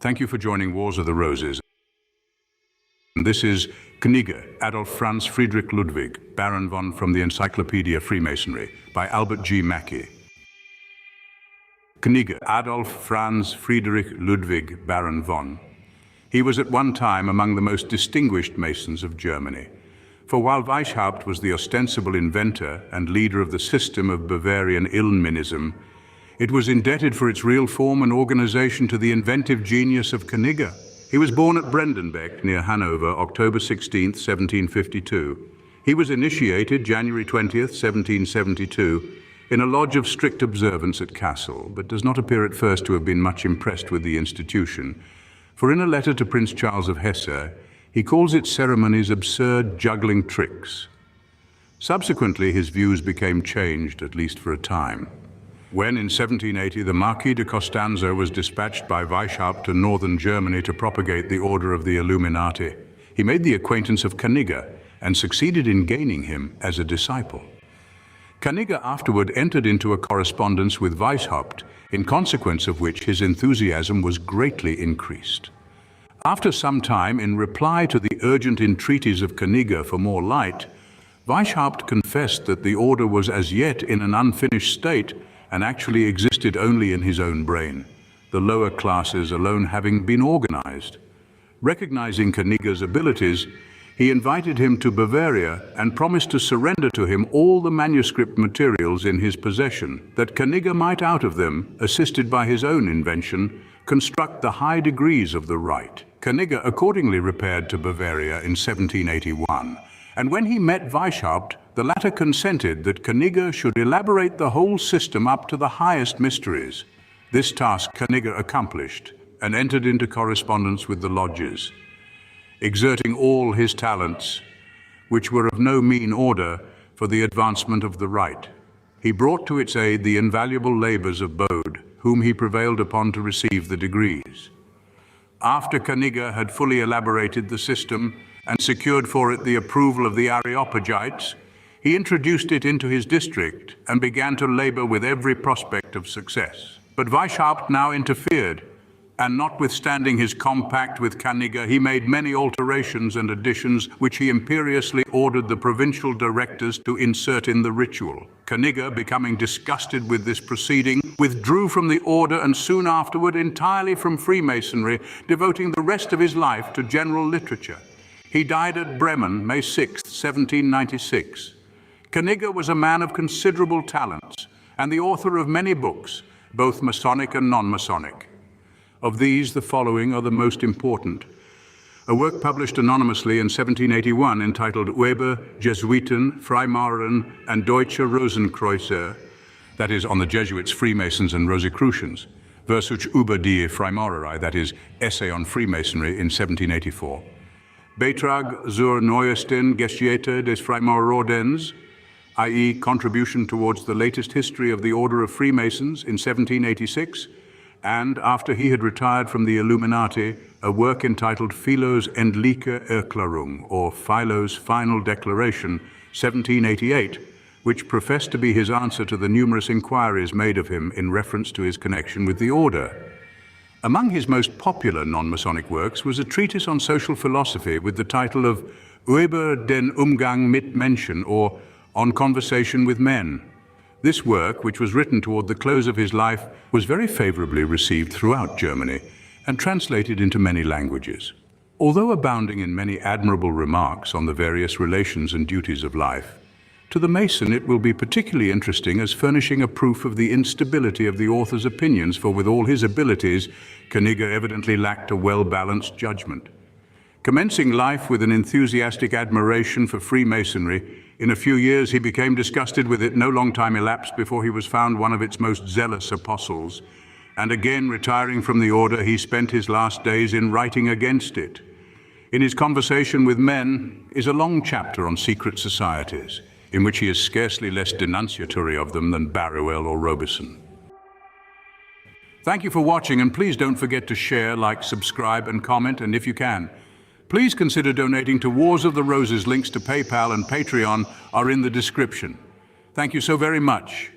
Thank you for joining Wars of the Roses. This is Knigge, Adolph Franz Friederich Ludwig, Baron von from the Encyclopedia of Freemasonry, by Albert G. Mackey. Knigge, Adolph Franz Friederich Ludwig, Baron von. He was at one time among the most distinguished Masons of Germany. For while Weishaupt was the ostensible inventor and leader of the system of Bavarian Illnminism, it was indebted for its real form and organization to the inventive genius of Knigge. He was born at Brendenbeck, near Hanover, October 16, 1752. He was initiated January 20, 1772, in a lodge of strict observance at Kassel, but does not appear at first to have been much impressed with the institution. For in a letter to Prince Charles of Hesse, he calls its ceremonies absurd juggling tricks. Subsequently, his views became changed, at least for a time. When, in 1780, the Marquis de Costanzo was dispatched by Weishaupt to northern Germany to propagate the order of the Illuminati, he made the acquaintance of Knigge and succeeded in gaining him as a disciple. Knigge afterward entered into a correspondence with Weishaupt, in consequence of which his enthusiasm was greatly increased. After some time, in reply to the urgent entreaties of Knigge for more light, Weishaupt confessed that the order was as yet in an unfinished state and actually existed only in his own brain, the lower classes alone having been organized. Recognizing Knigge's abilities, he invited him to Bavaria and promised to surrender to him all the manuscript materials in his possession, that Knigge might out of them, assisted by his own invention, construct the high degrees of the rite. Knigge accordingly repaired to Bavaria in 1781, and when he met Weishaupt, the latter consented that Knigge should elaborate the whole system up to the highest mysteries. This task Knigge accomplished and entered into correspondence with the lodges, exerting all his talents, which were of no mean order, for the advancement of the rite. He brought to its aid the invaluable labors of Bode, whom he prevailed upon to receive the degrees. After Knigge had fully elaborated the system and secured for it the approval of the Areopagites, he introduced it into his district and began to labor with every prospect of success. But Weishaupt now interfered, and notwithstanding his compact with Knigge, he made many alterations and additions which he imperiously ordered the provincial directors to insert in the ritual. Knigge, becoming disgusted with this proceeding, withdrew from the order and soon afterward entirely from Freemasonry, devoting the rest of his life to general literature. He died at Bremen, May 6, 1796. Knigge was a man of considerable talents and the author of many books, both Masonic and non-Masonic. Of these, the following are the most important. A work published anonymously in 1781 entitled Über Jesuiten, Freimauren and Deutsche Rosenkreuzer, that is, on the Jesuits, Freemasons and Rosicrucians, Versuch über die Freimaurerei, that is, Essay on Freemasonry in 1784. Beitrag zur neuesten Geschichte des Freimaurerordens, i.e. Contribution towards the latest history of the Order of Freemasons in 1786, and, after he had retired from the Illuminati, a work entitled Philo's endliche Erklärung, or Philo's Final Declaration, 1788, which professed to be his answer to the numerous inquiries made of him in reference to his connection with the order. Among his most popular non-Masonic works was a treatise on social philosophy with the title of Über den Umgang mit Menschen, or On Conversation with Men. This work, which was written toward the close of his life, was very favorably received throughout Germany and translated into many languages. Although abounding in many admirable remarks on the various relations and duties of life, to the Mason it will be particularly interesting as furnishing a proof of the instability of the author's opinions, for with all his abilities, Knigge evidently lacked a well-balanced judgment. Commencing life with an enthusiastic admiration for Freemasonry, in a few years he became disgusted with it. No long time elapsed before he was found one of its most zealous apostles, and again retiring from the order, he spent his last days in writing against it. In his Conversation with Men is a long chapter on secret societies, in which he is scarcely less denunciatory of them than Barruel or Robison. Thank you for watching, and please don't forget to share, like, subscribe, and comment, and if you can, please consider donating to Wars of the Roses. Links to PayPal and Patreon are in the description. Thank you so very much.